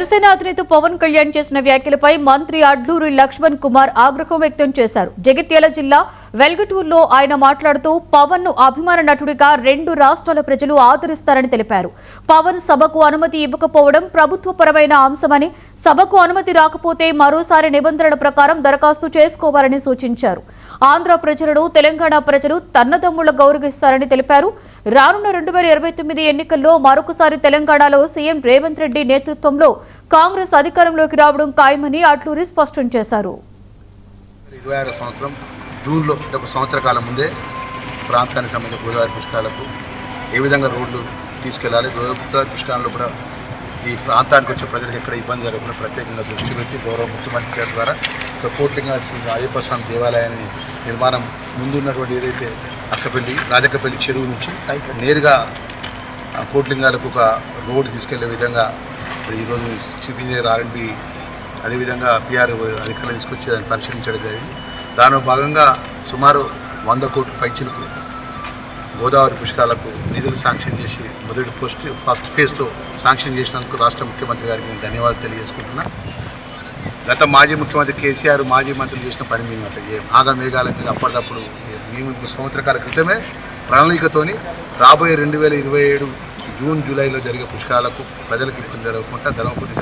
జనసేన అధినేత పవన్ కళ్యాణ్ చేసిన వ్యాఖ్యలపై మంత్రి అడ్లూరి లక్ష్మణ్ కుమార్ ఆగ్రహం వ్యక్తం చేశారు. జగిత్యాల జిల్లా వెల్గటూరులో ఆయన మాట్లాడుతూ పవన్ ను అభిమాన నటుడిగా 2 రాష్ట్రాల ప్రజలు ఆదరిస్తారని తెలిపారు. పవన్ సభకు అనుమతి ఇవ్వకపోవడం ప్రభుత్వపరమైన అంశమని, సభకు అనుమతి రాకపోతే మరోసారి నిబంధనల ప్రకారం దరఖాస్తు చేసుకోవాలని సూచించారు. ఆంధ్ర ప్రజలను తెలంగాణ ప్రజలు తన్నదమ్ముళ్ల గౌరవిస్తారని తెలిపారు. రానున్న 2029 ఎన్నికల్లో మరొకసారి తెలంగాణలో సీఎం రేవంత్ రెడ్డి నేతృత్వంలో కాంగ్రెస్ అధికారంలోకి రావడం ఖాయమని అడ్లూరి స్పష్టం చేశారు. 26 సంవత్సరం జూన్లో ఒక సంవత్సర కాలం ముందే ప్రాంతానికి సంబంధించిన గోదావరి పుష్కరాలకు ఏ విధంగా రోడ్లు తీసుకెళ్లాలి, గోదావరి పుష్కరాల్లో కూడా ఈ ప్రాంతానికి వచ్చే ప్రజలకు ఎక్కడ ఇబ్బంది జరగకుండా ప్రత్యేకంగా దృష్టి పెట్టి గౌరవ ముఖ్యమంత్రి గారి ద్వారా కోట్లింగ శ్రీ అయ్యప్ప స్వామి దేవాలయాన్ని నిర్మాణం ముందున్నటువంటి ఏదైతే అక్కపల్లి రాజక్కపల్లి చెరువు నుంచి నేరుగా కోట్లింగాలకు ఒక రోడ్డు తీసుకెళ్లే విధంగా ఈరోజు చీఫ్ ఇంజనీర్ R&B అదేవిధంగా PR అధికారులు తీసుకొచ్చి దాన్ని పరిశీలించడం జరిగింది. దానిలో భాగంగా సుమారు 100 కోట్ల పైచిలకు గోదావరి పుష్కరాలకు నిధులు శాంక్షన్ చేసి ఫస్ట్ ఫేజ్లో శాంక్షన్ చేసినందుకు రాష్ట్ర ముఖ్యమంత్రి గారికి నేను ధన్యవాదాలు తెలియజేసుకుంటున్నా. గత మాజీ ముఖ్యమంత్రి కేసీఆర్ మాజీ మంత్రులు చేసిన పని మేము అట్లా ఆగమేఘాల మీద అప్పటికప్పుడు మేము సంవత్సర కాల క్రితమే ప్రణాళికతోని రాబోయే 2027 జూన్ జూలైలో జరిగే పుష్కరాలకు ప్రజలకు ఇబ్బంది జరగకుండా ధర్మపురి